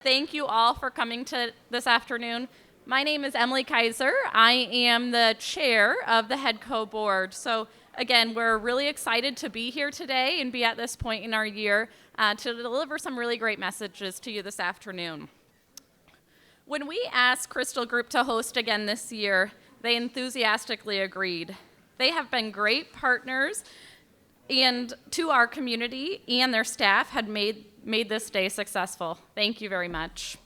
Thank you all for coming to this afternoon. My name is Emily Kaiser. I am the chair of the HEDCO board. So again, we're really excited to be here today and be at this point in our year to deliver some really great messages to you this afternoon. When we asked Crystal Group to host again this year, they enthusiastically agreed. They have been great partners and to our community, and their staff had made this day successful. Thank you very much.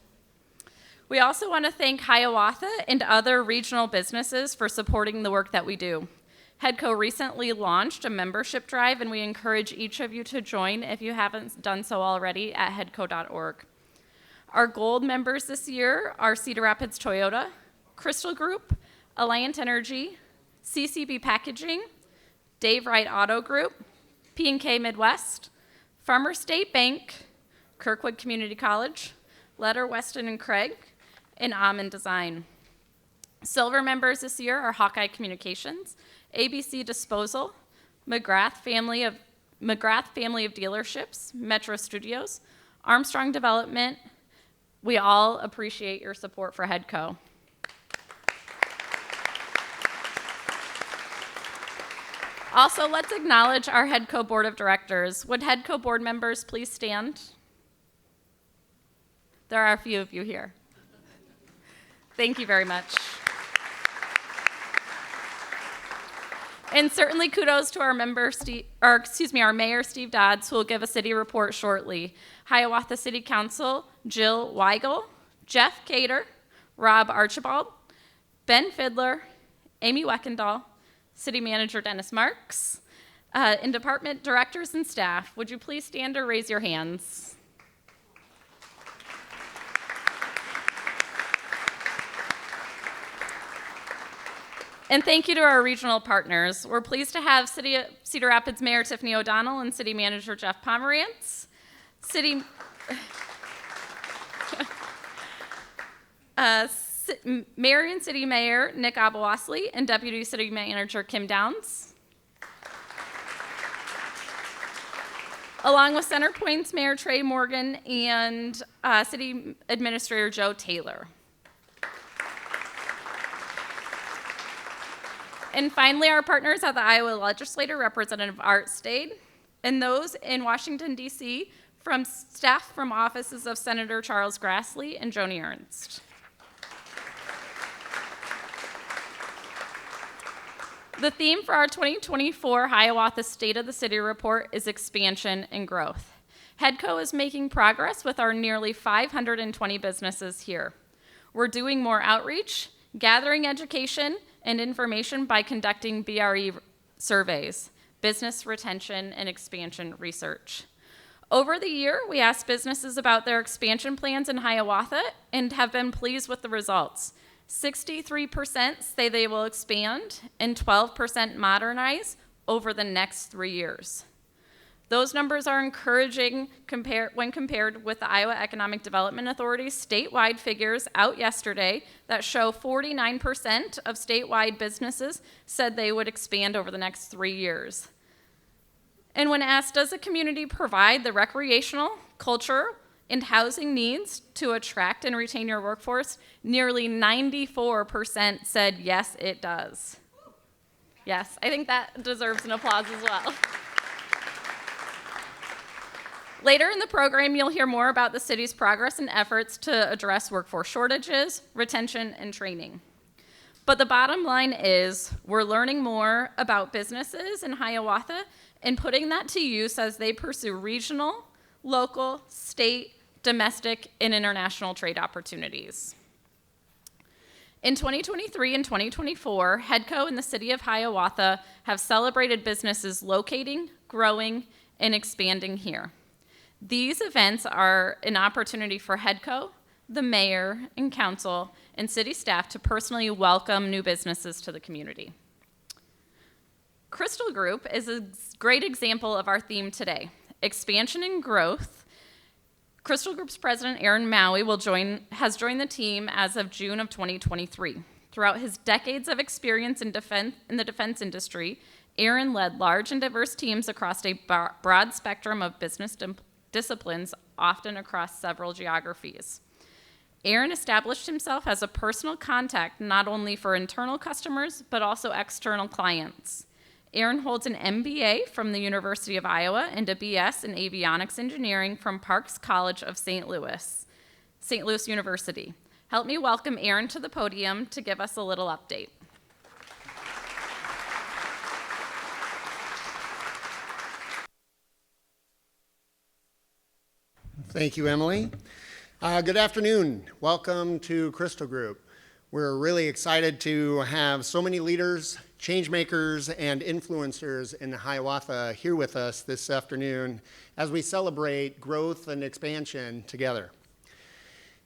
We also want to thank Hiawatha and other regional businesses for supporting the work that we do. HEDCO recently launched a membership drive, and we encourage each of you to join if you haven't done so already at hedco.org. Our gold members this year are Cedar Rapids Toyota, Crystal Group, Alliant Energy, CCB Packaging, Dave Wright Auto Group, P&K Midwest, Farmer State Bank, Kirkwood Community College, Letter Weston and Craig, and Almond Design. Silver members this year are Hawkeye Communications, ABC Disposal, McGrath Family of Dealerships, Metro Studios, Armstrong Development. We all appreciate your support for HEDCO. Also, let's acknowledge our HEDCO Board of Directors. Would HEDCO board members please stand? There are a few of you here. Thank you very much. And certainly kudos to our Mayor Steve Dodds, who will give a city report shortly. Hiawatha City Council, Jill Weigel, Jeff Cater, Rob Archibald, Ben Fiddler, Amy Weckendahl, City Manager Dennis Marks, and department directors and staff. Would you please stand or raise your hands? And thank you to our regional partners. We're pleased to have Cedar Rapids Mayor Tiffany O'Donnell and City Manager Jeff Pomerantz, Marion City Mayor Nick Abouasley, and Deputy City Manager Kim Downs. Along with CenterPoint's Mayor Trey Morgan and City Administrator Joe Taylor. And finally, our partners at the Iowa Legislature, Representative Art Stade, and those in Washington, D.C., from staff from offices of Senator Charles Grassley and Joni Ernst. The theme for our 2024 Hiawatha State of the City report is expansion and growth. HEDCO is making progress with our nearly 520 businesses here. We're doing more outreach, gathering education and information by conducting BRE surveys, business retention and expansion research. Over the year, we asked businesses about their expansion plans in Hiawatha and have been pleased with the results. 63% say they will expand and 12% modernize over the next 3 years. Those numbers are encouraging when compared with the Iowa Economic Development Authority's statewide figures out yesterday that show 49% of statewide businesses said they would expand over the next 3 years. And when asked, does the community provide the recreational, culture, and housing needs to attract and retain your workforce, nearly 94% said yes, it does. Yes, I think that deserves an applause as well. Later in the program, you'll hear more about the city's progress and efforts to address workforce shortages, retention, and training. But the bottom line is we're learning more about businesses in Hiawatha and putting that to use as they pursue regional, local, state, domestic, and international trade opportunities. In 2023 and 2024, HEDCO and the City of Hiawatha have celebrated businesses locating, growing, and expanding here. These events are an opportunity for HEDCO, the mayor and council, and city staff to personally welcome new businesses to the community. Crystal Group is a great example of our theme today, expansion and growth. Crystal Group's president, Aaron Maui, has joined the team as of June of 2023. Throughout his decades of experience in the defense industry, Aaron led large and diverse teams across a broad spectrum of business disciplines, often across several geographies. Aaron established himself as a personal contact not only for internal customers, but also external clients. Aaron holds an MBA from the University of Iowa and a BS in avionics engineering from Parks College of St. Louis University. Help me welcome Aaron to the podium to give us a little update. Thank you, Emily. Good afternoon. Welcome to Crystal Group. We're really excited to have so many leaders, change makers, and influencers in Hiawatha here with us this afternoon as we celebrate growth and expansion together.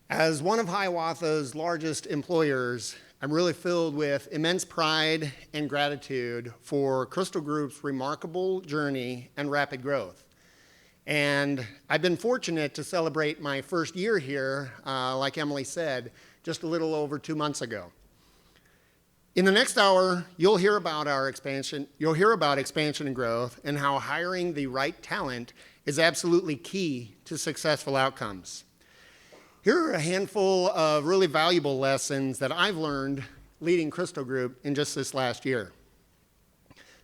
As one of Hiawatha's largest employers, I'm really filled with immense pride and gratitude for Crystal Group's remarkable journey and rapid growth. And I've been fortunate to celebrate my first year here, like Emily said, just a little over 2 months ago. In the next hour, you'll hear about our expansion. You'll hear about expansion and growth and how hiring the right talent is absolutely key to successful outcomes. Here are a handful of really valuable lessons that I've learned leading Crystal Group in just this last year.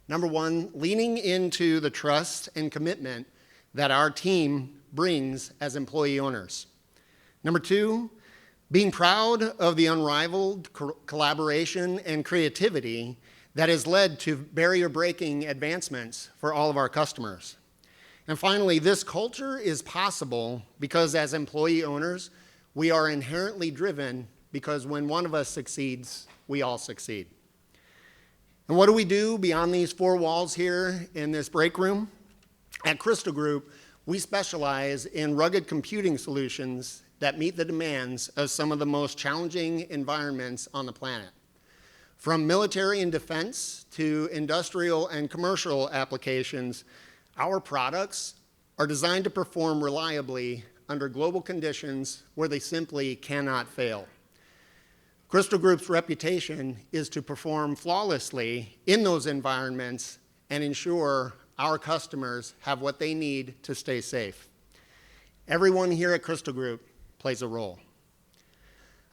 Number one, leaning into the trust and commitment that our team brings as employee owners. Number two, being proud of the unrivaled collaboration and creativity that has led to barrier-breaking advancements for all of our customers. And finally, this culture is possible because as employee owners, we are inherently driven because when one of us succeeds, we all succeed. And what do we do beyond these four walls here in this break room? At Crystal Group, we specialize in rugged computing solutions that meet the demands of some of the most challenging environments on the planet. From military and defense to industrial and commercial applications, our products are designed to perform reliably under global conditions where they simply cannot fail. Crystal Group's reputation is to perform flawlessly in those environments and ensure our customers have what they need to stay safe. Everyone here at Crystal Group plays a role.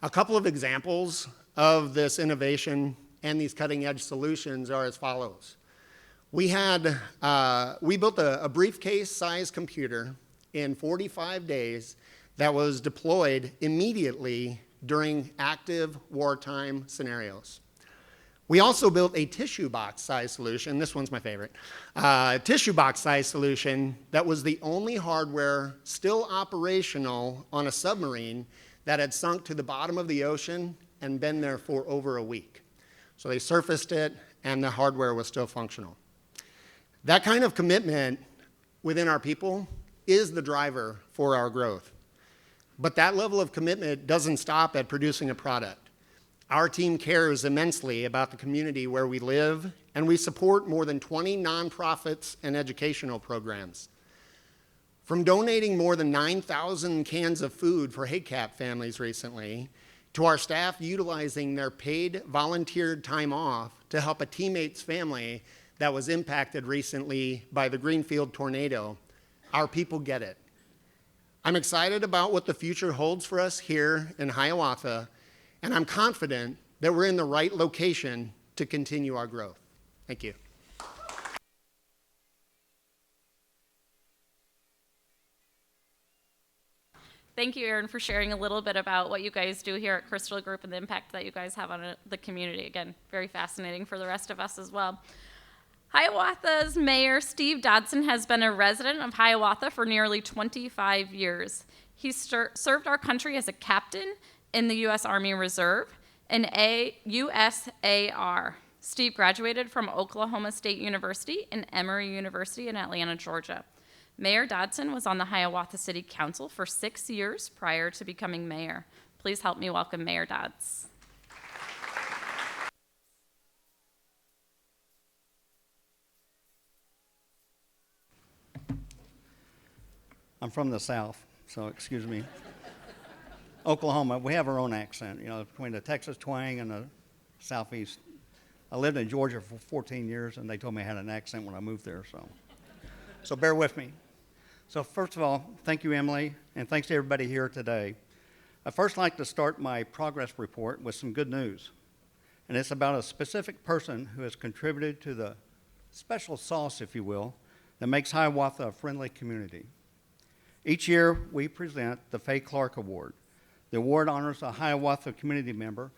A couple of examples of this innovation and these cutting-edge solutions are as follows. We built a briefcase-sized computer in 45 days that was deployed immediately during active wartime scenarios. We also built a tissue box size solution. This one's my favorite. Tissue box size solution that was the only hardware still operational on a submarine that had sunk to the bottom of the ocean and been there for over a week. So they surfaced it and the hardware was still functional. That kind of commitment within our people is the driver for our growth. But that level of commitment doesn't stop at producing a product. Our team cares immensely about the community where we live, and we support more than 20 nonprofits and educational programs. From donating more than 9,000 cans of food for HACAP families recently, to our staff utilizing their paid volunteered time off to help a teammate's family that was impacted recently by the Greenfield tornado, our people get it. I'm excited about what the future holds for us here in Hiawatha, and I'm confident that we're in the right location to continue our growth. Thank you. Thank you, Aaron, for sharing a little bit about what you guys do here at Crystal Group and the impact that you guys have on the community. Again, very fascinating for the rest of us as well. Hiawatha's Mayor Steve Dodson has been a resident of Hiawatha for nearly 25 years. He served our country as a captain in the U.S. Army Reserve and USAR. Steve graduated from Oklahoma State University and Emory University in Atlanta, Georgia. Mayor Dodson was on the Hiawatha City Council for 6 years prior to becoming mayor. Please help me welcome Mayor Dodds. I'm from the South, so excuse me. Oklahoma, we have our own accent, between the Texas twang and the Southeast. I lived in Georgia for 14 years, and they told me I had an accent when I moved there, so bear with me. So first of all, thank you, Emily, and thanks to everybody here today. I'd first like to start my progress report with some good news. And it's about a specific person who has contributed to the special sauce, if you will, that makes Hiawatha a friendly community. Each year, we present the Faye Clark Award. The award honors a Hiawatha community member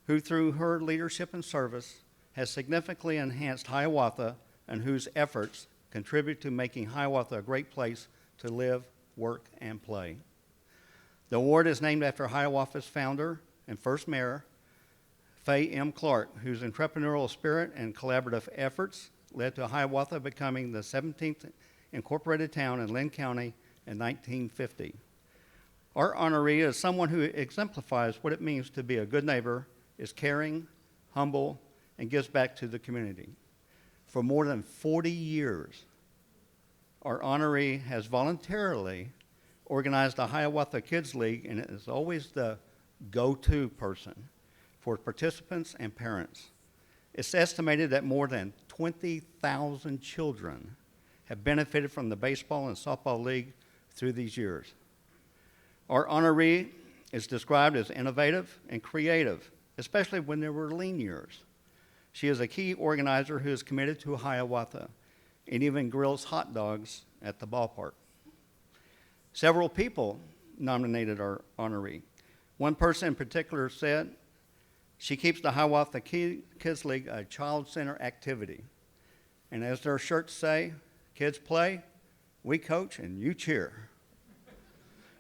who, through her leadership and service, has significantly enhanced Hiawatha and whose efforts contribute to making Hiawatha a great place to live, work, and play. The award is named after Hiawatha's founder and first mayor, Faye M. Clark, whose entrepreneurial spirit and collaborative efforts led to Hiawatha becoming the 17th incorporated town in Lynn County in 1950. Our honoree is someone who exemplifies what it means to be a good neighbor, is caring, humble, and gives back to the community. For more than 40 years, our honoree has voluntarily organized a Hiawatha Kids League and is always the go-to person for participants and parents. It's estimated that more than 20,000 children have benefited from the baseball and softball league through these years. Our honoree is described as innovative and creative, especially when there were lean years. She is a key organizer who is committed to Hiawatha and even grills hot dogs at the ballpark. Several people nominated our honoree. One person in particular said, she keeps the Hiawatha Kids League a child-centered activity. And as their shirts say, kids play, we coach, and you cheer.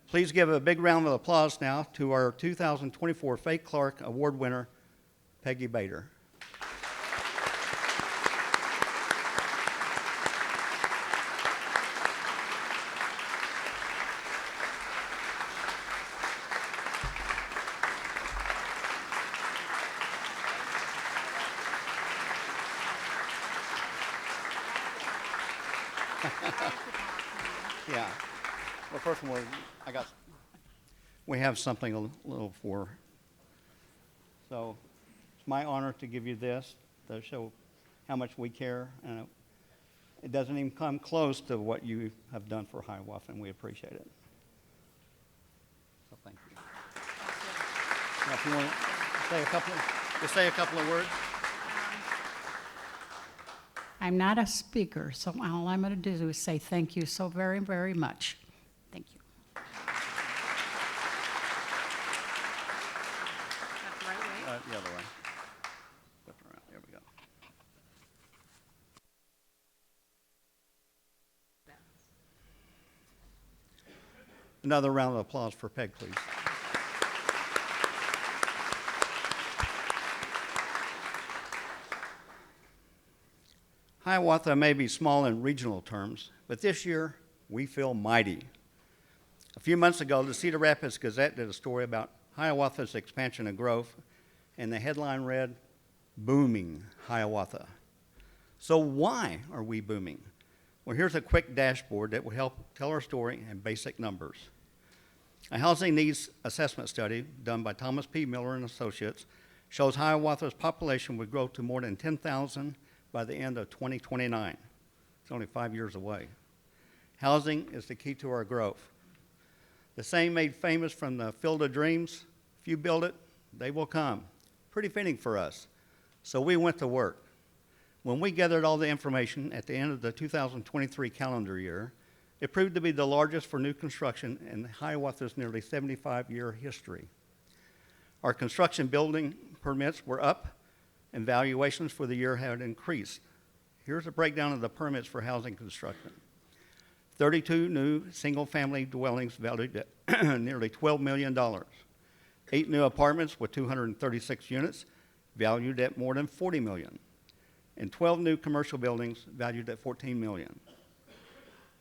Please give a big round of applause now to our 2024 Faye Clark Award winner, Peggy Bader. Yeah. Well, first of all, we have something a little for. So it's my honor to give you this to show how much we care. And it doesn't even come close to what you have done for Hiawatha, and we appreciate it. So thank you. Now, if you want to say a couple of words. I'm not a speaker, so all I'm going to do is say thank you so very, very much. Thank you. That's the right way. The other way. Flip it around. There we go. Another round of applause for Peg, please. Hiawatha may be small in regional terms, but this year we feel mighty. A few months ago, the Cedar Rapids Gazette did a story about Hiawatha's expansion and growth, and the headline read, "Booming Hiawatha." So why are we booming? Well, here's a quick dashboard that will help tell our story in basic numbers. A housing needs assessment study done by Thomas P. Miller and Associates shows Hiawatha's population would grow to more than 10,000 by the end of 2029. It's only 5 years away. Housing is the key to our growth. The saying made famous from the Field of Dreams, if you build it, they will come. Pretty fitting for us. So we went to work. When we gathered all the information at the end of the 2023 calendar year, it proved to be the largest for new construction in Hiawatha's nearly 75-year history. Our construction building permits were up, and valuations for the year had increased. Here's a breakdown of the permits for housing construction. 32 new single-family dwellings valued at nearly $12 million. 8 new apartments with 236 units valued at more than $40 million. And 12 new commercial buildings valued at $14 million.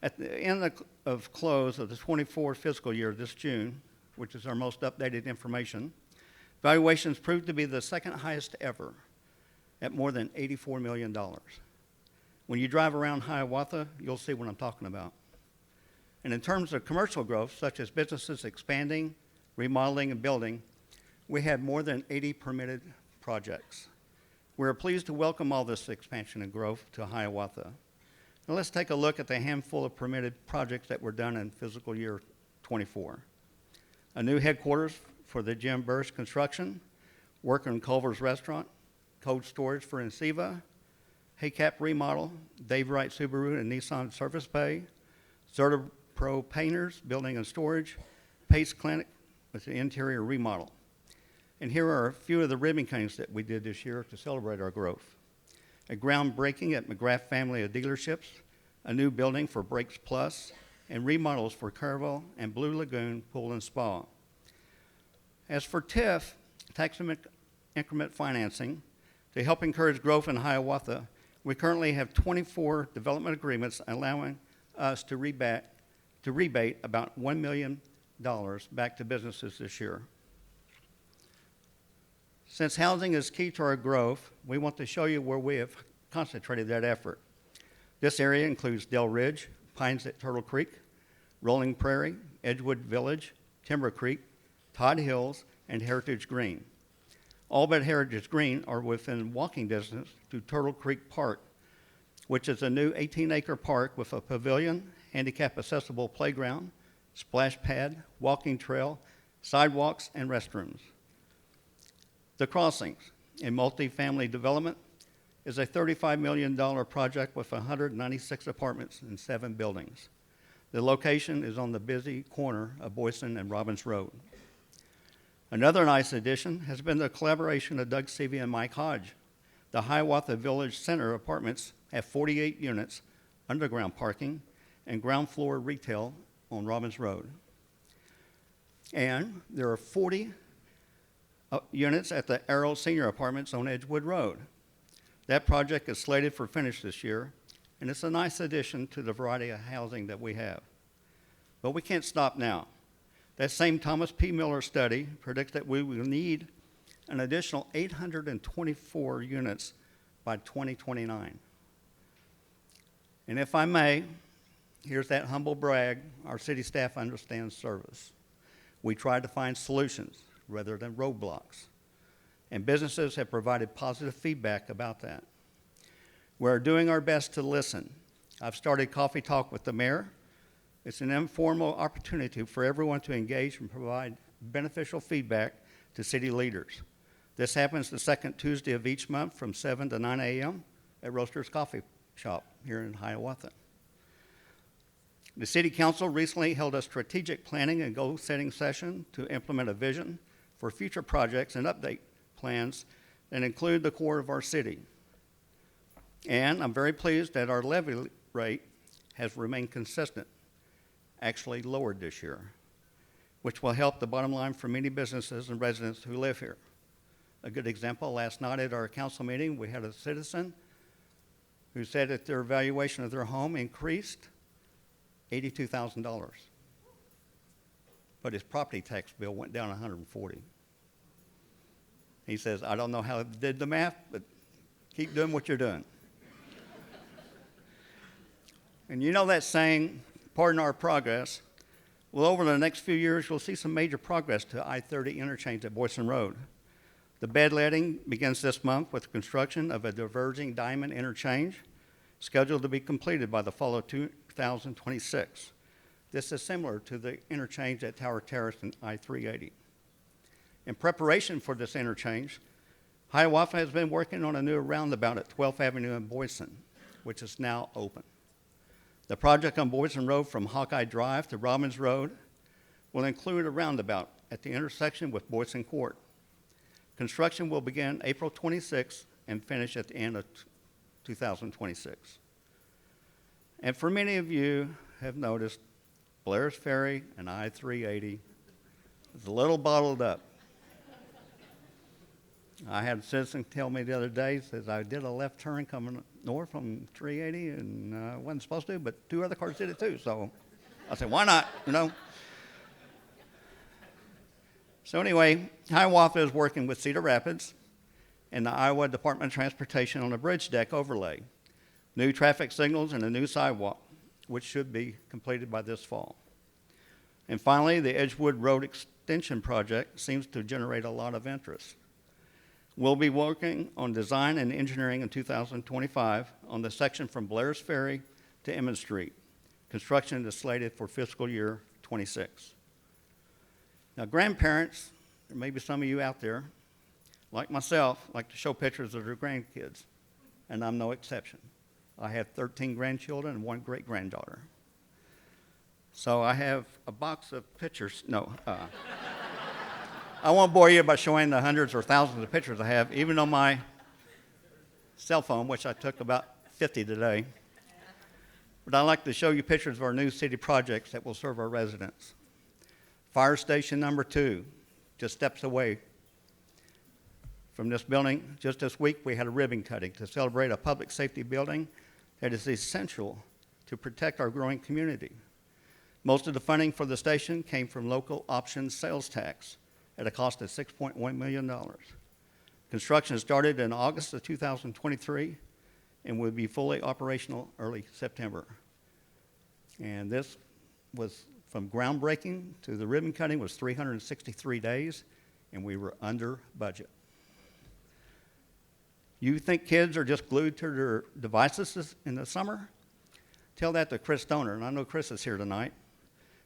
At the end of close of the 24 fiscal year this June, which is our most updated information, valuations proved to be the second highest ever at more than $84 million. When you drive around Hiawatha, you'll see what I'm talking about. And in terms of commercial growth, such as businesses expanding, remodeling, and building, we had more than 80 permitted projects. We're pleased to welcome all this expansion and growth to Hiawatha. Now let's take a look at the handful of permitted projects that were done in fiscal year 24. a new headquarters for the Jim Burris Construction, work in Culver's Restaurant, cold storage for Enceva, Haycap remodel, Dave Wright Subaru and Nissan Service Bay, Zerta Pro Painters, building and storage, Pace Clinic with the interior remodel. And here are a few of the ribbon cuttings that we did this year to celebrate our growth. A groundbreaking at McGrath Family of Dealerships, a new building for Brakes Plus, and remodels for Carvel and Blue Lagoon Pool and Spa. As for TIF, tax increment financing, to help encourage growth in Hiawatha, we currently have 24 development agreements allowing us to rebate about $1 million back to businesses this year. Since housing is key to our growth, we want to show you where we have concentrated that effort. This area includes Dell Ridge, Pines at Turtle Creek, Rolling Prairie, Edgewood Village, Timber Creek, Todd Hills, and Heritage Green. All but Heritage Green are within walking distance to Turtle Creek Park, which is a new 18-acre park with a pavilion, handicap-accessible playground, splash pad, walking trail, sidewalks, and restrooms. The Crossings, a multifamily development, is a $35 million project with 196 apartments and 7 buildings. The location is on the busy corner of Boyson and Robbins Road. Another nice addition has been the collaboration of Doug Seavey and Mike Hodge. The Hiawatha Village Center apartments have 48 units, underground parking, and ground floor retail on Robbins Road. And there are 40 units at the Arrow Senior Apartments on Edgewood Road. That project is slated for finish this year, and it's a nice addition to the variety of housing that we have. But we can't stop now. That same Thomas P. Miller study predicts that we will need an additional 824 units by 2029. And if I may, here's that humble brag: our city staff understands service. We try to find solutions rather than roadblocks, and businesses have provided positive feedback about that. We're doing our best to listen. I've started Coffee Talk with the mayor. It's an informal opportunity for everyone to engage and provide beneficial feedback to city leaders. This happens the second Tuesday of each month from 7 to 9 a.m. at Roaster's Coffee Shop here in Hiawatha. The City Council recently held a strategic planning and goal-setting session to implement a vision for future projects and update plans that include the core of our city. And I'm very pleased that our levy rate has remained consistent, actually lowered this year, which will help the bottom line for many businesses and residents who live here. A good example, last night at our council meeting, we had a citizen who said that their valuation of their home increased $82,000, but his property tax bill went down $140. He says, I don't know how they did the math, but keep doing what you're doing. And you know that saying, pardon our progress. Well, over the next few years, you'll see some major progress to I-30 interchange at Boyson Road. The bedletting begins this month with construction of a diverging diamond interchange scheduled to be completed by the fall of 2026. This is similar to the interchange at Tower Terrace and I-380. In preparation for this interchange, Hiawatha has been working on a new roundabout at 12th Avenue in Boyson, which is now open. The project on Boyson Road from Hawkeye Drive to Robbins Road will include a roundabout at the intersection with Boyson Court. Construction will begin April 26 and finish at the end of 2026. And for many of you have noticed, Blair's Ferry and I-380 is a little bottled up. I had a citizen tell me the other day, says I did a left turn coming north from 380 and wasn't supposed to, but 2 other cars did it too. So I said, why not, you know? So anyway, Hiawatha is working with Cedar Rapids and the Iowa Department of Transportation on a bridge deck overlay, new traffic signals, and a new sidewalk, which should be completed by this fall. And finally, the Edgewood Road Extension Project seems to generate a lot of interest. We'll be working on design and engineering in 2025 on the section from Blair's Ferry to Emmons Street. Construction is slated for fiscal year 26. Now, grandparents, there may be some of you out there, like myself, like to show pictures of their grandkids, and I'm no exception. I have 13 grandchildren and 1 great-granddaughter. So I have a box of pictures. No, I won't bore you by showing the hundreds or thousands of pictures I have, even on my cell phone, which I took about 50 today. But I'd like to show you pictures of our new city projects that will serve our residents. Fire station number 2, just steps away from this building. Just this week, we had a ribbon cutting to celebrate a public safety building that is essential to protect our growing community. Most of the funding for the station came from local option sales tax at a cost of $6.1 million. Construction started in August of 2023 and will be fully operational early September. And this was from groundbreaking to the ribbon cutting was 363 days, and we were under budget. You think kids are just glued to their devices in the summer? Tell that to Chris Stoner, and I know Chris is here tonight.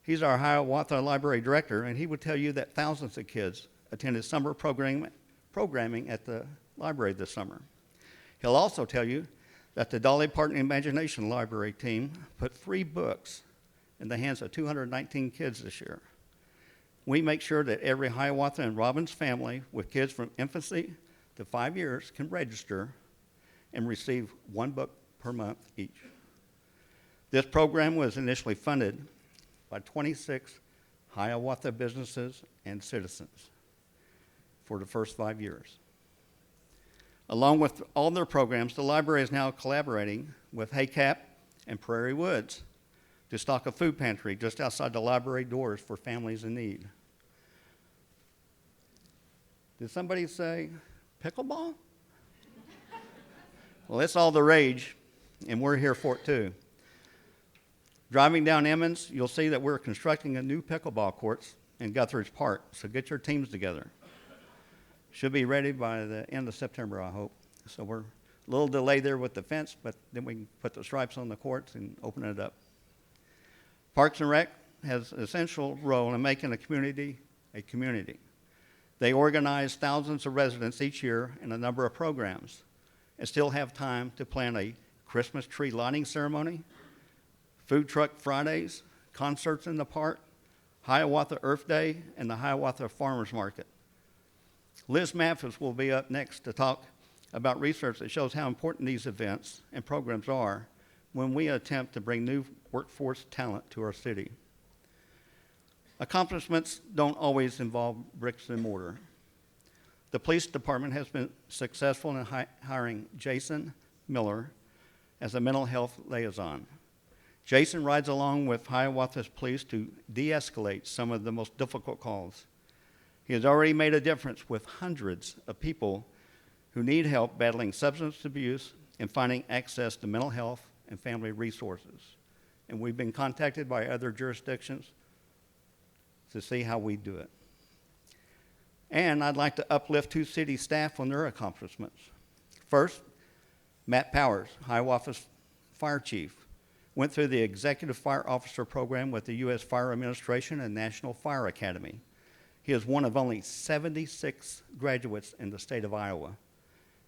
He's our Hiawatha Library Director, and he would tell you that thousands of kids attended summer programming at the library this summer. He'll also tell you that the Dolly Parton Imagination Library team put free books in the hands of 219 kids this year. We make sure that every Hiawatha and Robbins family with kids from infancy to 5 years can register and receive 1 book per month each. This program was initially funded by 26 Hiawatha businesses and citizens for the first 5 years. Along with all their programs, the library is now collaborating with HACAP and Prairie Woods to stock a food pantry just outside the library doors for families in need. Did somebody say pickleball? Well, it's all the rage, and we're here for it too. Driving down Emmons, you'll see that we're constructing a new pickleball courts in Guthridge Park, so get your teams together. Should be ready by the end of September, I hope. So we're a little delayed there with the fence, but then we can put the stripes on the courts and open it up. Parks and Rec has an essential role in making a community a community. They organize thousands of residents each year in a number of programs and still have time to plan a Christmas tree lighting ceremony, Food Truck Fridays, concerts in the park, Hiawatha Earth Day, and the Hiawatha Farmers Market. Liz Mathis will be up next to talk about research that shows how important these events and programs are when we attempt to bring new workforce talent to our city. Accomplishments don't always involve bricks and mortar. The police department has been successful in hiring Jason Miller as a mental health liaison. Jason rides along with Hiawatha's police to de-escalate some of the most difficult calls. He has already made a difference with hundreds of people who need help battling substance abuse and finding access to mental health and family resources. And we've been contacted by other jurisdictions to see how we do it. And I'd like to uplift 2 city staff on their accomplishments. First, Matt Powers, Hiawatha's fire chief, went through the Executive Fire Officer Program with the U.S. Fire Administration and National Fire Academy. He is one of only 76 graduates in the state of Iowa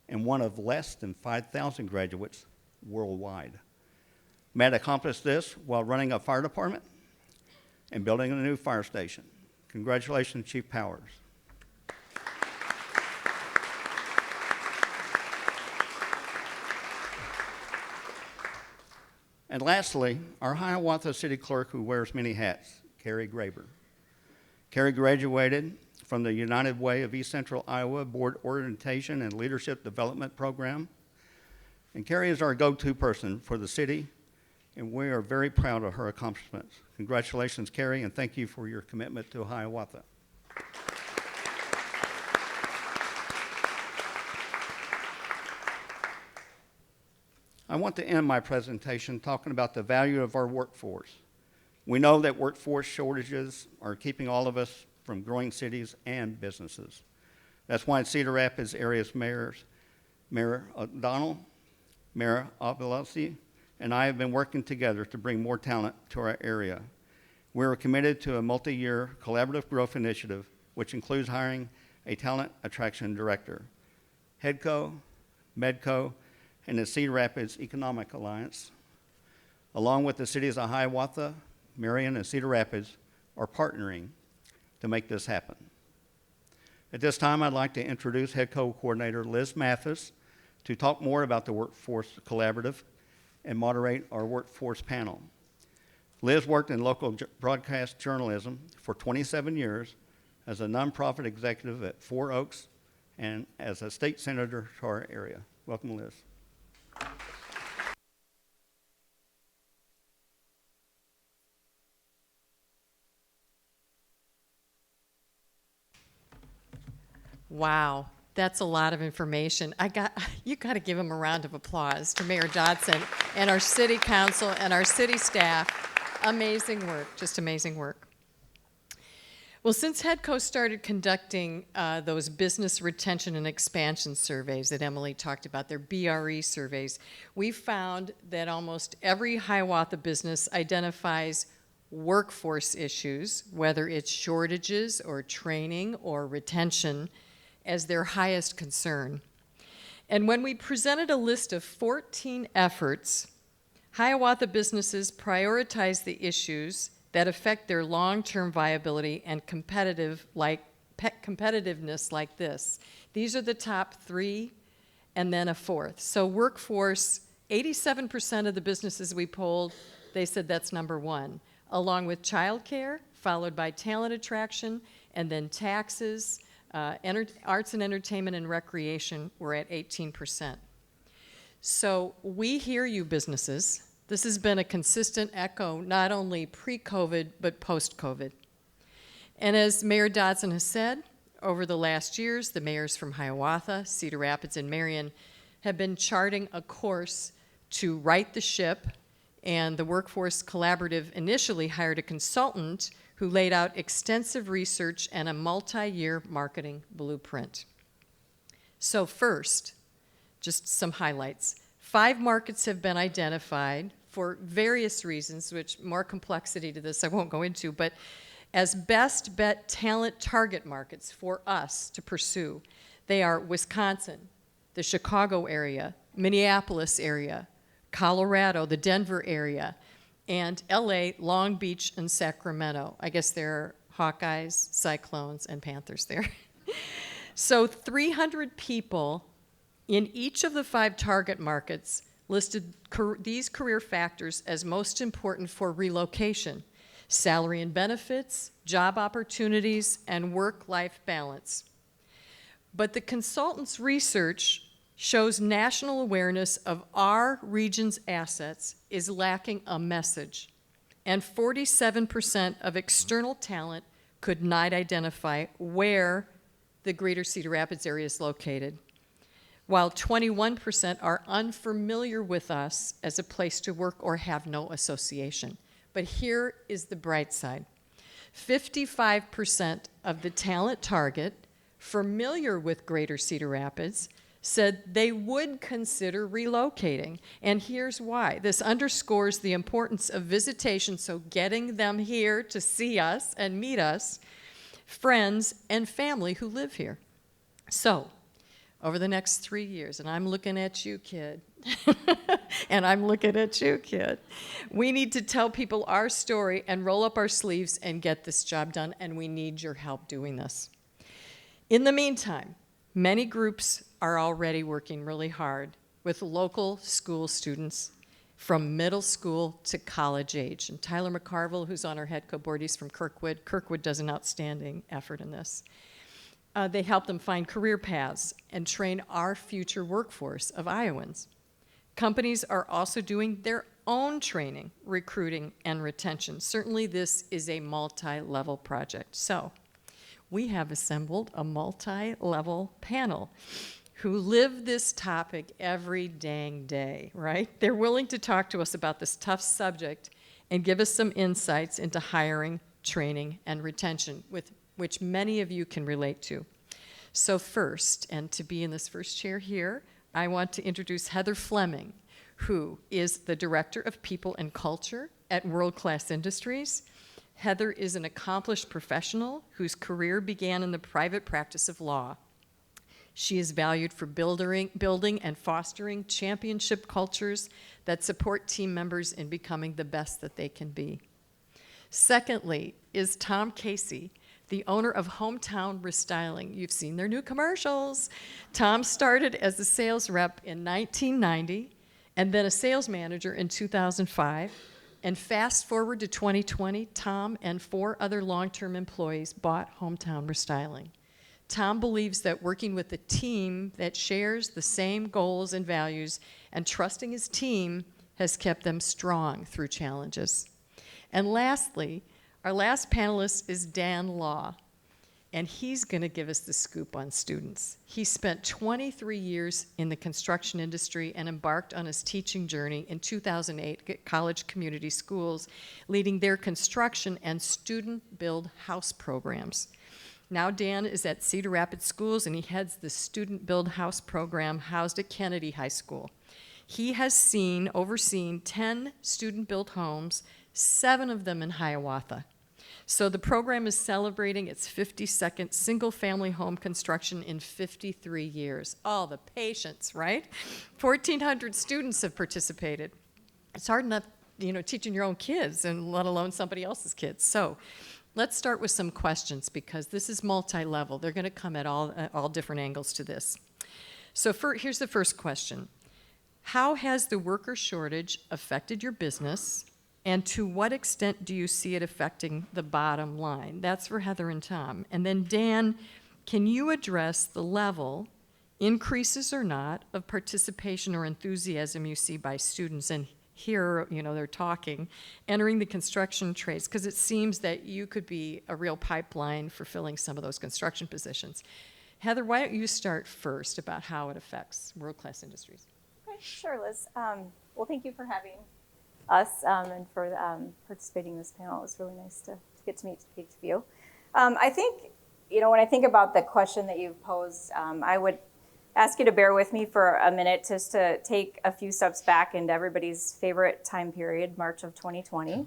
and one of less than 5,000 graduates worldwide. Matt accomplished this while running a fire department and building a new fire station. Congratulations, Chief Powers. And lastly, our Hiawatha City Clerk who wears many hats, Carrie Graber. Carrie graduated from the United Way of East Central Iowa Board Orientation and Leadership Development Program. And Carrie is our go-to person for the city, and we are very proud of her accomplishments. Congratulations, Carrie, and thank you for your commitment to Hiawatha. I want to end my presentation talking about the value of our workforce. We know that workforce shortages are keeping all of us from growing cities and businesses. That's why Cedar Rapids area's Mayor O'Donnell, Mayor Abelosi, and I have been working together to bring more talent to our area. We're committed to a multi-year collaborative growth initiative, which includes hiring a talent attraction director. HEDCO, MEDCO, and the Cedar Rapids Economic Alliance, along with the cities of Hiawatha, Marion, and Cedar Rapids, are partnering to make this happen. At this time, I'd like to introduce HEDCO Coordinator Liz Mathis to talk more about the Workforce Collaborative and moderate our workforce panel. Liz worked in local broadcast journalism for 27 years as a nonprofit executive at Four Oaks and as a state senator to our area. Welcome, Liz. Wow, that's a lot of information. You got to give him a round of applause to Mayor Dodson and our city council and our city staff. Amazing work, just amazing work. Well, since HEDCO started conducting those business retention and expansion surveys that Emily talked about, their BRE surveys, we found that almost every Hiawatha business identifies workforce issues, whether it's shortages or training or retention, as their highest concern. And when we presented a list of 14 efforts, Hiawatha businesses prioritize the issues that affect their long-term viability and competitiveness like this. These are the top 3 and then a 4th. So workforce, 87% of the businesses we polled, they said that's number 1, along with childcare, followed by talent attraction, and then taxes, arts and entertainment and recreation were at 18%. So we hear you, businesses. This has been a consistent echo, not only pre-COVID, but post-COVID. And as Mayor Dodson has said, over the last years, the mayors from Hiawatha, Cedar Rapids, and Marion have been charting a course to right the ship, and the Workforce Collaborative initially hired a consultant who laid out extensive research and a multi-year marketing blueprint. So first, just some highlights. 5 markets have been identified for various reasons, which more complexity to this I won't go into, but as best bet talent target markets for us to pursue. They are Wisconsin, the Chicago area, Minneapolis area, Colorado, the Denver area, and LA, Long Beach, and Sacramento. I guess there are Hawkeyes, Cyclones, and Panthers there. So 300 people in each of the 5 target markets listed these career factors as most important for relocation: salary and benefits, job opportunities, and work-life balance. But the consultant's research shows national awareness of our region's assets is lacking a message, and 47% of external talent could not identify where the greater Cedar Rapids area is located, while 21% are unfamiliar with us as a place to work or have no association. But here is the bright side. 55% of the talent target familiar with greater Cedar Rapids said they would consider relocating. And here's why. This underscores the importance of visitation, so getting them here to see us and meet us, friends and family who live here. So, over the next 3 years, and I'm looking at you, kid, and I'm looking at you, kid, we need to tell people our story and roll up our sleeves and get this job done, and we need your help doing this. In the meantime, many groups are already working really hard with local school students from middle school to college age. And Tyler McCarville, who's on our HEDCO board, he's from Kirkwood. Kirkwood does an outstanding effort in this. They help them find career paths and train our future workforce of Iowans. Companies are also doing their own training, recruiting, and retention. Certainly this is a multi-level project. So we have assembled a multi-level panel who live this topic every dang day, right? They're willing to talk to us about this tough subject and give us some insights into hiring, training, and retention, with which many of you can relate to. So first, and to be in this first chair here, I want to introduce Heather Fleming, who is the Director of People and Culture at World Class Industries. Heather is an accomplished professional whose career began in the private practice of law. She is valued for building and fostering championship cultures that support team members in becoming the best that they can be. Secondly is Tom Casey, the owner of Hometown Restyling. You've seen their new commercials. Tom started as a sales rep in 1990 and then a sales manager in 2005. And fast forward to 2020, Tom and 4 other long-term employees bought Hometown Restyling. Tom believes that working with a team that shares the same goals and values and trusting his team has kept them strong through challenges. And lastly, our last panelist is Dan Law, and he's going to give us the scoop on students. He spent 23 years in the construction industry and embarked on his teaching journey in 2008 at College Community Schools, leading their construction and student-build house programs. Now Dan is at Cedar Rapids Schools, and he heads the Student Build House program housed at Kennedy High School. He has overseen 10 student-built homes, 7 of them in Hiawatha. So the program is celebrating its 52nd single-family home construction in 53 years. All the patience, right? 1,400 students have participated. It's hard enough, teaching your own kids, and let alone somebody else's kids. So let's start with some questions, because this is multi-level. They're going to come at all different angles to this. So here's the first question. How has the worker shortage affected your business, and to what extent do you see it affecting the bottom line? That's for Heather and Tom. And then Dan, can you address the level, increases or not, of participation or enthusiasm you see by students? And here, they're talking, entering the construction trades, because it seems that you could be a real pipeline for filling some of those construction positions. Heather, why don't you start first about how it affects world-class industries? Okay, sure, Liz. Well, thank you for having us and for participating in this panel. It was really nice to get to meet each of you. I think, when I think about the question that you've posed, I would ask you to bear with me for a minute just to take a few steps back into everybody's favorite time period, March of 2020.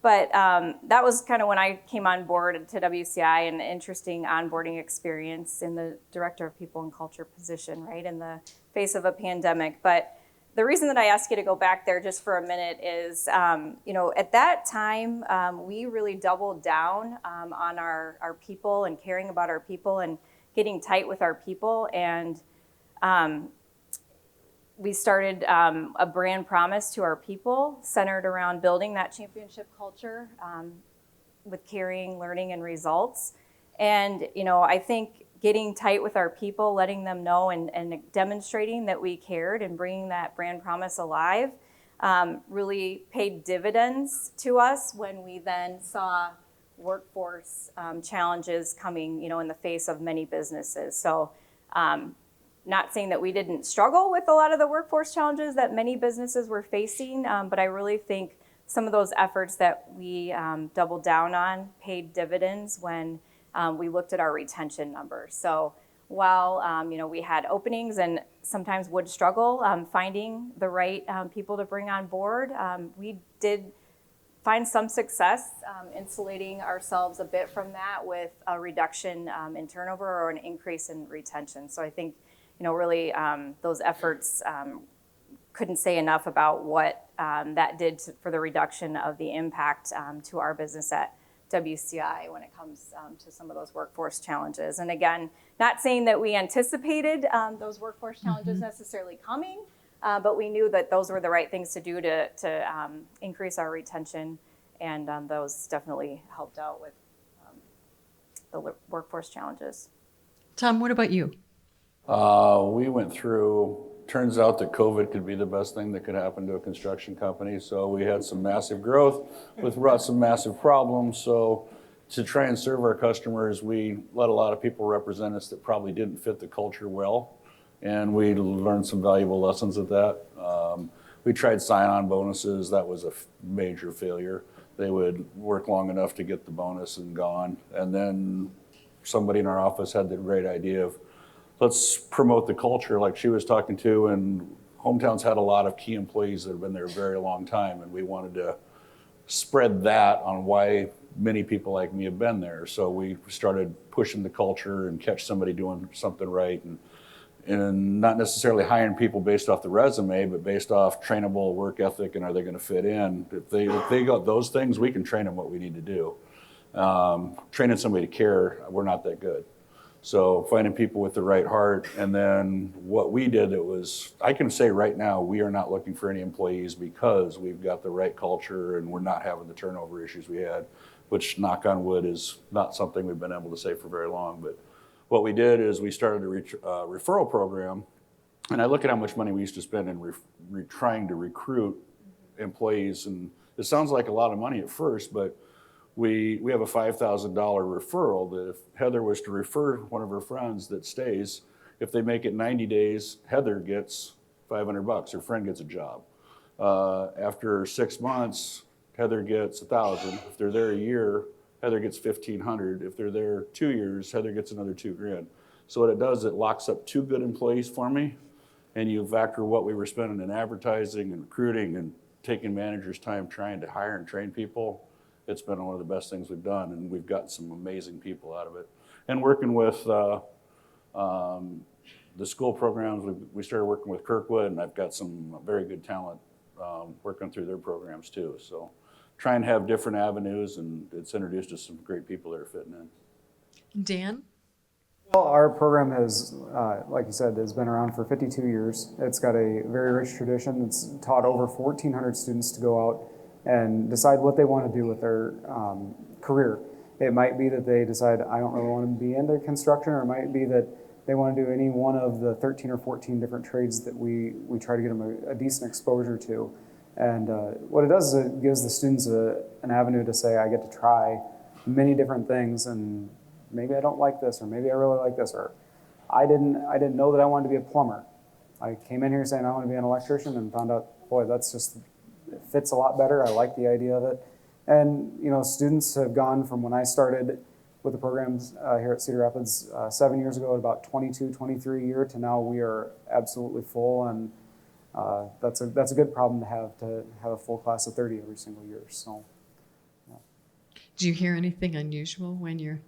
But that was kind of when I came on board to WCI, an interesting onboarding experience in the Director of People and Culture position, right, in the face of a pandemic. But the reason that I ask you to go back there just for a minute is, at that time, we really doubled down on our people and caring about our people and getting tight with our people. And we started a brand promise to our people centered around building that championship culture with caring, learning, and results. And, I think getting tight with our people, letting them know and demonstrating that we cared and bringing that brand promise alive really paid dividends to us when we then saw workforce challenges coming, in the face of many businesses. So not saying that we didn't struggle with a lot of the workforce challenges that many businesses were facing, but I really think some of those efforts that we doubled down on paid dividends when we looked at our retention numbers. So while we had openings and sometimes would struggle finding the right people to bring on board, we did find some success insulating ourselves a bit from that with a reduction in turnover or an increase in retention. So I think really those efforts couldn't say enough about what that did for the reduction of the impact to our business at WCI when it comes to some of those workforce challenges. And again, not saying that we anticipated those workforce challenges necessarily coming, but we knew that those were the right things to do to increase our retention, and those definitely helped out with the workforce challenges. Tom, what about you? We went through, turns out that COVID could be the best thing that could happen to a construction company. So we had some massive growth, which brought some massive problems. So to try and serve our customers, we let a lot of people represent us that probably didn't fit the culture well. And we learned some valuable lessons at that. We tried sign-on bonuses. That was a major failure. They would work long enough to get the bonus and gone. And then somebody in our office had the great idea of, let's promote the culture like she was talking to, and Hometown's had a lot of key employees that have been there a very long time, and we wanted to spread that on why many people like me have been there. So we started pushing the culture and catch somebody doing something right, and not necessarily hiring people based off the resume, but based off trainable work ethic and are they going to fit in. If they got those things, we can train them what we need to do. Training somebody to care, we're not that good. So finding people with the right heart, and then what we did, I can say right now, we are not looking for any employees because we've got the right culture and we're not having the turnover issues we had, which, knock on wood, is not something we've been able to say for very long. But what we did is we started a referral program, and I look at how much money we used to spend in trying to recruit employees, and it sounds like a lot of money at first, but we have a $5,000 referral that if Heather was to refer one of her friends that stays, if they make it 90 days, Heather gets $500, her friend gets a job. After 6 months, Heather gets $1,000. If they're there a year, Heather gets $1,500. If they're there 2 years, Heather gets another $2,000. So what it does, it locks up 2 good employees for me, and you factor what we were spending in advertising and recruiting and taking managers' time trying to hire and train people. It's been one of the best things we've done, and we've got some amazing people out of it. And working with the school programs, we started working with Kirkwood, and I've got some very good talent working through their programs too. So try and have different avenues, and it's introduced us some great people that are fitting in. Dan? Well, our program has, like you said, has been around for 52 years. It's got a very rich tradition. It's taught over 1,400 students to go out and decide what they want to do with their career. It might be that they decide, I don't really want to be into construction, or it might be that they want to do any one of the 13 or 14 different trades that we try to get them a decent exposure to. And what it does is it gives the students an avenue to say, I get to try many different things, and maybe I don't like this, or maybe I really like this, or I didn't know that I wanted to be a plumber. I came in here saying I want to be an electrician and found out, boy, that's just, it fits a lot better. I like the idea of it. And, you know, students have gone from when I started with the programs here at Cedar Rapids 7 years ago at about 22, 23 a year to now we are absolutely full. And that's a good problem to have a full class of 30 every single year. So, yeah. Do you hear anything unusual when you're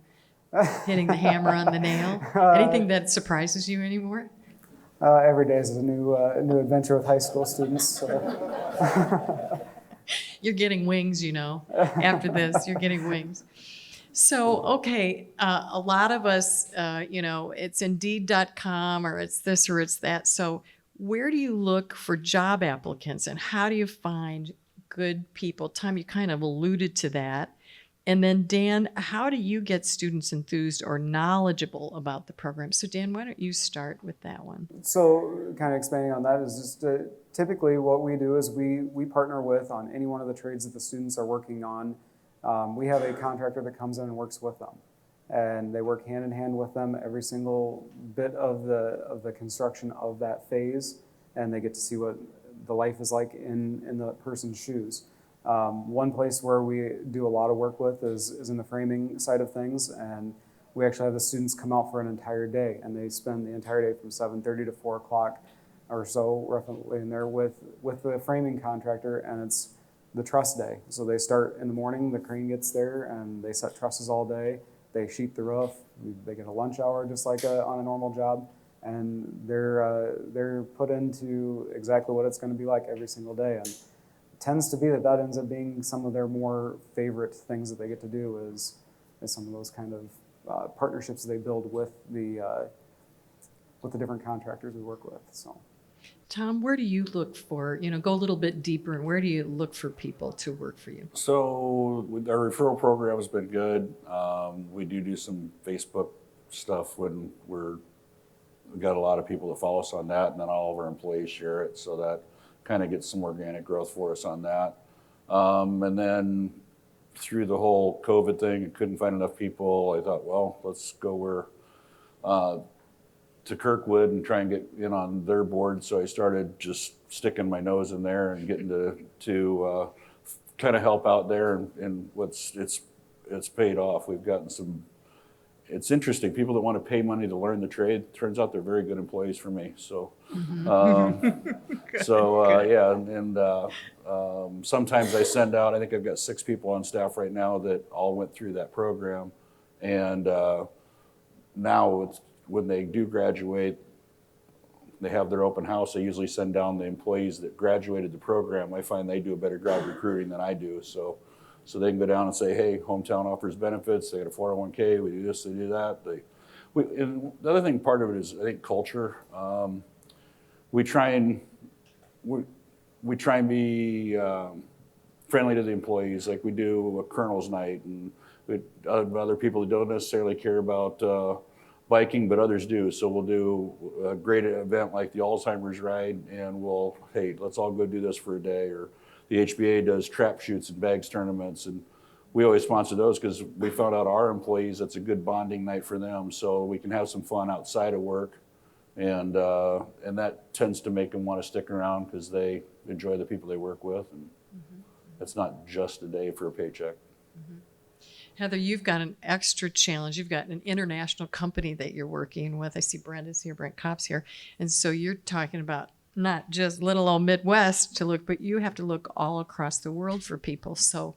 hitting the hammer on the nail? Anything that surprises you anymore? Every day is a new adventure with high school students. So. You're getting wings, you know. After this, you're getting wings. So, okay, a lot of us, you know, it's Indeed.com or it's this or it's that. So where do you look for job applicants and how do you find good people? Tom, you kind of alluded to that. And then Dan, how do you get students enthused or knowledgeable about the program? So Dan, why don't you start with that one? So kind of expanding on that is just typically what we do is we partner with on any one of the trades that the students are working on. We have a contractor that comes in and works with them. And they work hand in hand with them every single bit of the construction of that phase. And they get to see what the life is like in the person's shoes. One place where we do a lot of work with is in the framing side of things, and we actually have the students come out for an entire day, and they spend the entire day from 7:30 to 4 o'clock or so, roughly in there with the framing contractor, and it's the truss day. So they start in the morning, the crane gets there, and they set trusses all day. They sheet the roof. They get a lunch hour just like on a normal job, and they're put into exactly what it's going to be like every single day. And tends to be that ends up being some of their more favorite things that they get to do is some of those kind of partnerships they build with the different contractors we work with. So, Tom, where do you look for, you know, go a little bit deeper, and where do you look for people to work for you? So our referral program has been good. We do some Facebook stuff when we got a lot of people that follow us on that, and then all of our employees share it, so that kind of get some organic growth for us on that. And then through the whole COVID thing, I couldn't find enough people. I thought, well, let's go to Kirkwood and try and get in on their board. So I started just sticking my nose in there and getting to kind of help out there. And it's paid off. We've gotten some. It's interesting. People that want to pay money to learn the trade, turns out they're very good employees for me. So So, yeah, and sometimes I send out, I think I've got 6 people on staff right now that all went through that program. And now it's, when they do graduate, they have their open house. I usually send down the employees that graduated the program. I find they do a better job recruiting than I do. So they can go down and say, hey, hometown offers benefits. They got a 401k. We do this, they do that. And the other thing, part of it is, I think, culture. We try and be friendly to the employees, like we do a Colonel's Night, and other people that don't necessarily care about biking, but others do. So we'll do a great event like the Alzheimer's ride, and hey, let's all go do this for a day. Or the HBA does trap shoots and bags tournaments, and we always sponsor those because we found out our employees, that's a good bonding night for them. So we can have some fun outside of work, and that tends to make them want to stick around because they enjoy the people they work with, and it's not just a day for a paycheck. Heather, you've got an extra challenge. You've got an international company that you're working with. I see Brent Kopp's here. And so you're talking about not just little old Midwest to look, but you have to look all across the world for people. So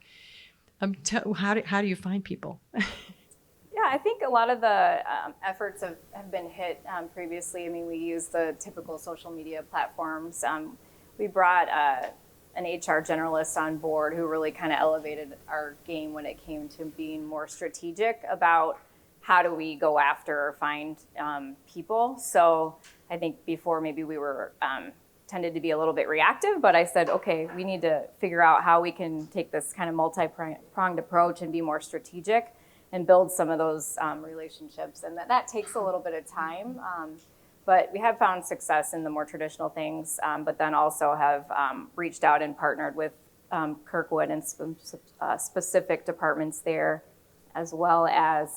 how do you find people? Yeah, I think a lot of the efforts have been hit previously. I mean, we use the typical social media platforms. We brought an HR generalist on board who really kind of elevated our game when it came to being more strategic about how do we go after or find people. So I think before maybe we were tended to be a little bit reactive, but I said, okay, we need to figure out how we can take this kind of multi-pronged approach and be more strategic and build some of those relationships. And that takes a little bit of time. But we have found success in the more traditional things, but then also have reached out and partnered with Kirkwood and some specific departments there, as well as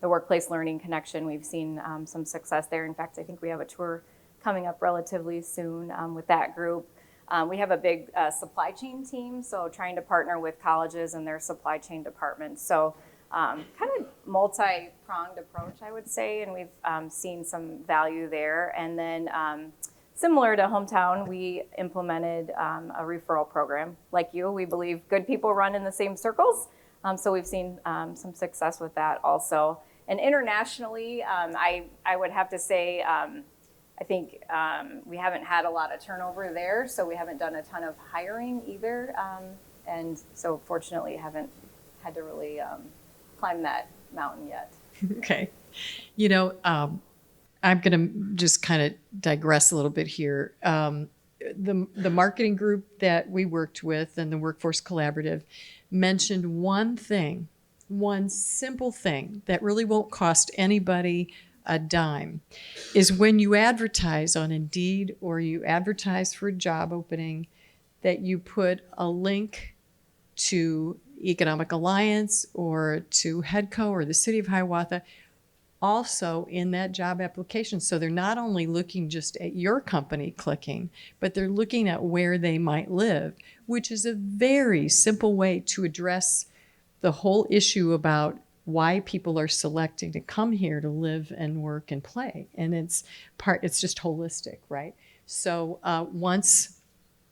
the Workplace Learning Connection. We've seen some success there. In fact, I think we have a tour coming up relatively soon with that group. We have a big supply chain team, so trying to partner with colleges and their supply chain departments. So kind of multi-pronged approach, I would say, and we've seen some value there. And then similar to Hometown, we implemented a referral program. Like you, we believe good people run in the same circles. So we've seen some success with that also. And internationally, I would have to say, I think we haven't had a lot of turnover there, so we haven't done a ton of hiring either. And so fortunately haven't had to really climb that mountain yet. Okay. You know, I'm going to just kind of digress a little bit here. The marketing group that we worked with and the Workforce Collaborative mentioned one thing, one simple thing that really won't cost anybody a dime, is when you advertise on Indeed or you advertise for a job opening, that you put a link to Economic Alliance or to HEDCO or the City of Hiawatha also in that job application. So they're not only looking just at your company clicking, but they're looking at where they might live, which is a very simple way to address the whole issue about why people are selecting to come here to live and work and play. And it's just holistic, right? So once,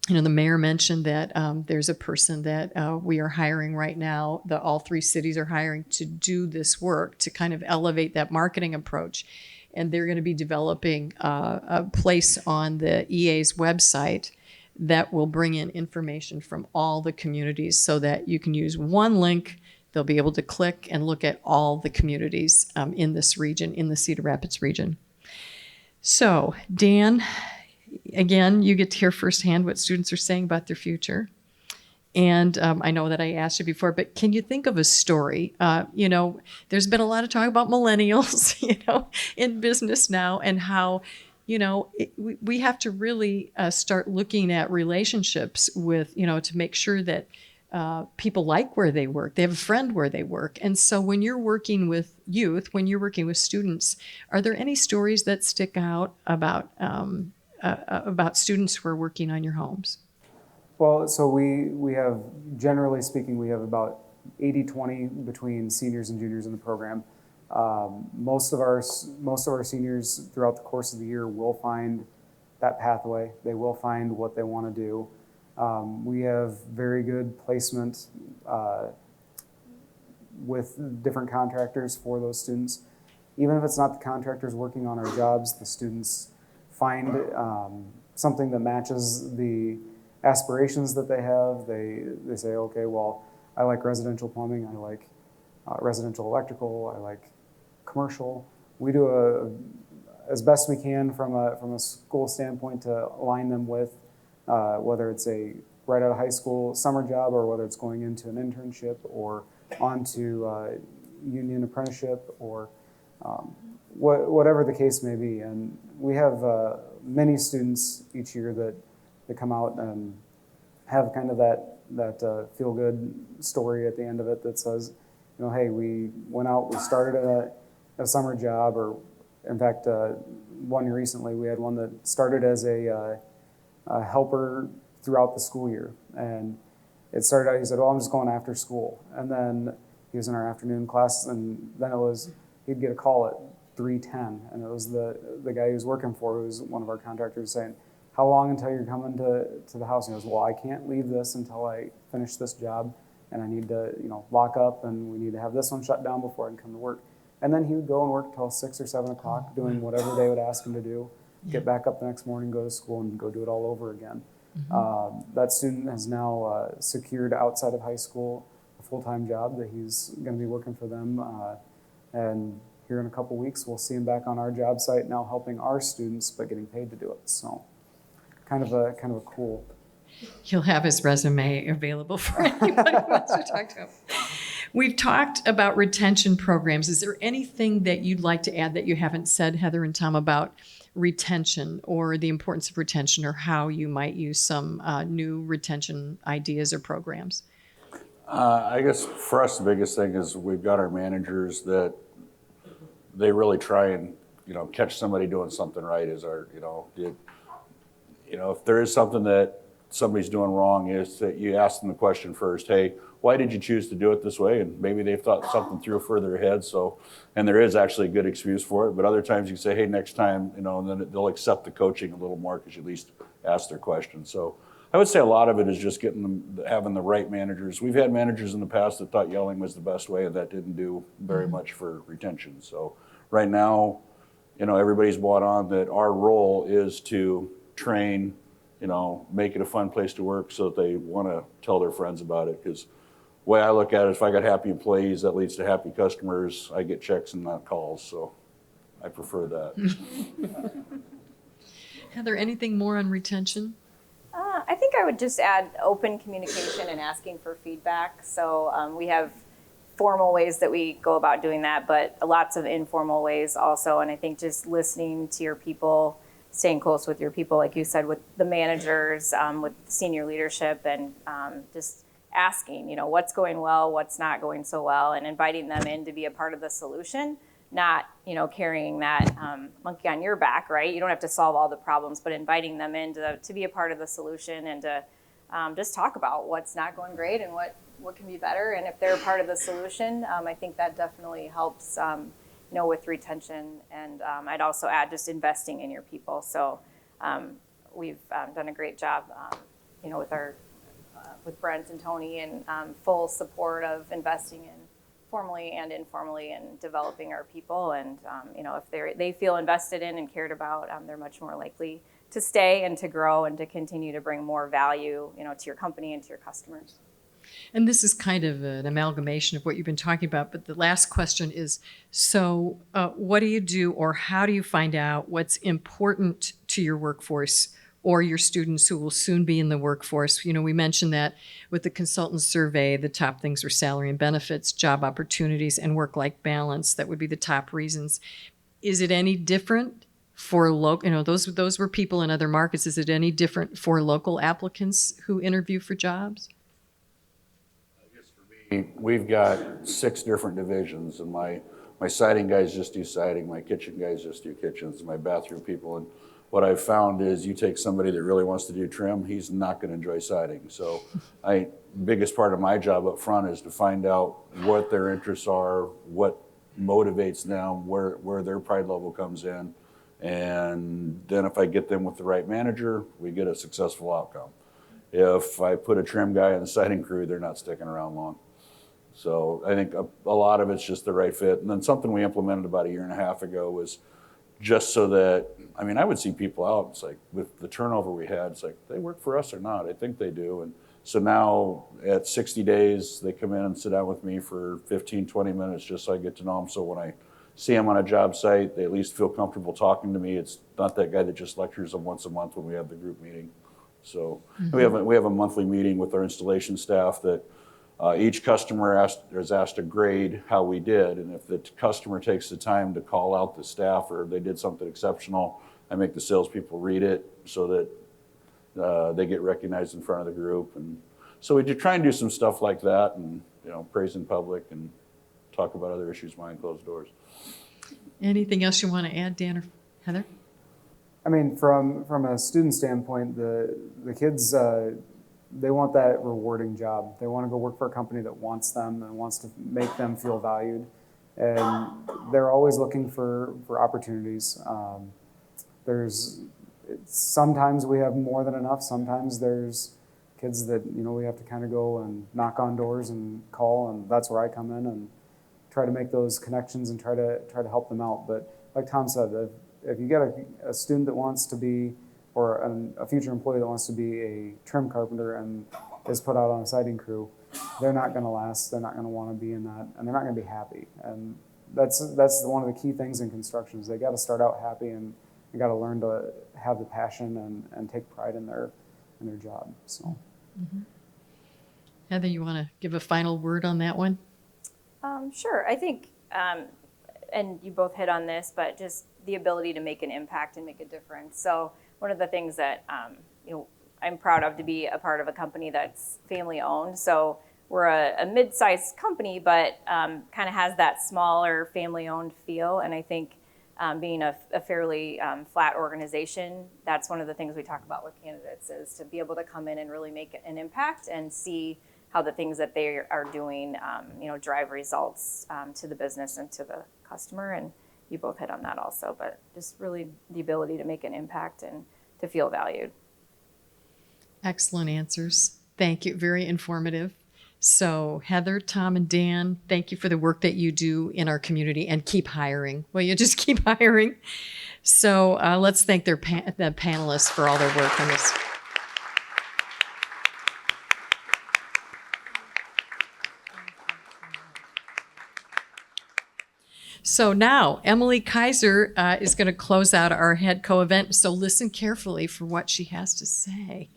the mayor mentioned that there's a person that we are hiring right now, all 3 cities are hiring to do this work, to kind of elevate that marketing approach. And they're going to be developing a place on the EA's website that will bring in information from all the communities so that you can use one link. They'll be able to click and look at all the communities in this region, in the Cedar Rapids region. So, Dan, again, you get to hear firsthand what students are saying about their future. And I know that I asked you before, but can you think of a story? There's been a lot of talk about millennials, in business now, and how, we have to really start looking at relationships with, to make sure that people like where they work. They have a friend where they work. And so when you're working with youth, when you're working with students, are there any stories that stick out about students who are working on your homes? Well, so we have, generally speaking, we have about 80-20 between seniors and juniors in the program. Most of our seniors throughout the course of the year will find that pathway. They will find what they want to do. We have very good placement with different contractors for those students. Even if it's not the contractors working on our jobs, the students find something that matches the aspirations that they have. They say, okay, well, I like residential plumbing, I like residential electrical, I like commercial. We do as best we can from a school standpoint to align them with whether it's a right out of high school summer job or whether it's going into an internship or onto union apprenticeship or whatever the case may be. And we have many students each year that come out and have kind of that feel-good story at the end of it that says, you know, hey, we went out, we started a summer job, or in fact, one recently we had one that started as a helper throughout the school year. And it started out, he said, oh, I'm just going after school. And then he was in our afternoon class, and then he'd get a call at 3:10, and it was the guy he was working for, who was one of our contractors, saying, how long until you're coming to the house? And he goes, well, I can't leave this until I finish this job, and I need to, lock up, and we need to have this one shut down before I can come to work. And then he would go and work till 6 or 7 o'clock, doing whatever they would ask him to do, get back up the next morning, go to school, and go do it all over again. That student has now secured outside of high school a full-time job that he's going to be working for them, and here in a couple weeks we'll see him back on our job site now helping our students but getting paid to do it. So kind of a cool. He'll have his resume available for anybody who wants to talk to him. We've talked about retention programs. Is there anything that you'd like to add that you haven't said, Heather and Tom, about retention or the importance of retention, or how you might use some new retention ideas or programs? I guess for us, the biggest thing is we've got our managers that they really try and, catch somebody doing something right. Is our, if there is something that somebody's doing wrong, is that you ask them the question first, hey, why did you choose to do it this way? And maybe they've thought something through further ahead. So, and there is actually a good excuse for it. But other times you can say, hey, next time, and then they'll accept the coaching a little more because you at least ask their question. So I would say a lot of it is just having the right managers. We've had managers in the past that thought yelling was the best way, and that didn't do very much for retention. So right now, everybody's bought on that our role is to train, make it a fun place to work so that they want to tell their friends about it. Because the way I look at it, if I got happy employees, that leads to happy customers. I get checks and not calls, so I prefer that. Heather, anything more on retention? I think I would just add open communication and asking for feedback. So we have formal ways that we go about doing that, but lots of informal ways also. And I think just listening to your people, staying close with your people, like you said, with the managers, with senior leadership, and just asking, what's going well, what's not going so well, and inviting them in to be a part of the solution, not, carrying that monkey on your back, right? You don't have to solve all the problems, but inviting them in to be a part of the solution and to just talk about what's not going great and what can be better. And if they're a part of the solution, I think that definitely helps, with retention. And I'd also add just investing in your people. So we've done a great job, with our with Brent and Tony, and full support of investing in formally and informally and developing our people. And if they feel invested in and cared about, they're much more likely to stay and to grow and to continue to bring more value, to your company and to your customers. And this is kind of an amalgamation of what you've been talking about, but the last question is, so what do you do, or how do you find out what's important to your workforce or your students who will soon be in the workforce? We mentioned that with the consultant survey, the top things were salary and benefits, job opportunities, and work-life balance. That would be the top reasons. Is it any different for local, those were people in other markets. Is it any different for local applicants who interview for jobs? We've got 6 different divisions, and my siding guys just do siding, my kitchen guys just do kitchens, my bathroom people. And what I've found is you take somebody that really wants to do trim, he's not going to enjoy siding. So biggest part of my job up front is to find out what their interests are, what motivates them, where their pride level comes in, And then if I get them with the right manager, we get a successful outcome. If I put a trim guy in the siding crew, they're not sticking around long. So I think a lot of it's just the right fit. And then something we implemented about a year and a half ago was just so that, I mean, I would see people out, it's like with the turnover we had, it's like, they work for us or not? I think they do. And so now at 60 days, they come in and sit down with me for 15, 20 minutes just so I get to know them. So when I see them on a job site, they at least feel comfortable talking to me. It's not that guy that just lectures them once a month when we have the group meeting. So we have a monthly meeting with our installation staff that each customer is asked to grade how we did, and if the customer takes the time to call out the staff or they did something exceptional, I make the salespeople read it so that they get recognized in front of the group. And so we try and do some stuff like that, and praise in public and talk about other issues behind closed doors. Anything else you want to add, Dan or Heather? I mean, from a student standpoint, the kids, they want that rewarding job. They want to go work for a company that wants them and wants to make them feel valued. And they're always looking for opportunities. Sometimes we have more than enough. Sometimes there's kids that, we have to kind of go and knock on doors and call, and that's where I come in and try to make those connections and try to help them out. But like Tom said, if you get a student that wants to be, or a future employee that wants to be a trim carpenter and is put out on a siding crew, they're not going to last. They're not going to want to be in that, and they're not going to be happy. And that's one of the key things in construction is they got to start out happy, and they got to learn to have the passion and take pride in their job. So, Heather, you want to give a final word on that one? Sure. I think, and you both hit on this, but just the ability to make an impact and make a difference. So one of the things that I'm proud of to be a part of a company that's family owned. So we're a mid-sized company, but kind of has that smaller family owned feel. And I think being a fairly flat organization, that's one of the things we talk about with candidates is to be able to come in and really make an impact and see how the things that they are doing, drive results to the business and to the customer. And you both hit on that also, but just really the ability to make an impact and to feel valued. Excellent answers. Thank you. Very informative. So Heather, Tom, and Dan, thank you for the work that you do in our community, and keep hiring. Well, you just keep hiring. So let's thank the panelists for all their work on this. So now Emily Kaiser is going to close out our head co-event. So listen carefully for what she has to say.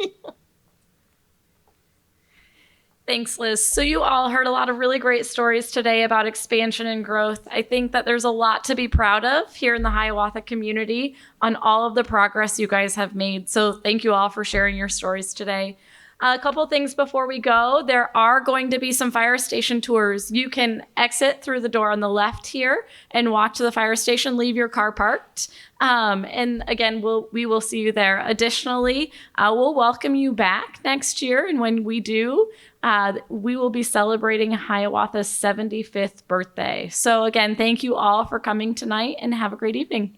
Thanks, Liz. So you all heard a lot of really great stories today about expansion and growth. I think that there's a lot to be proud of here in the Hiawatha community on all of the progress you guys have made. So thank you all for sharing your stories today. A couple things before we go. There are going to be some fire station tours. You can exit through the door on the left here and walk to the fire station, leave your car parked. And again, we will see you there. Additionally, we'll welcome you back next year. And when we do, we will be celebrating Hiawatha's 75th birthday. So again, thank you all for coming tonight, and have a great evening.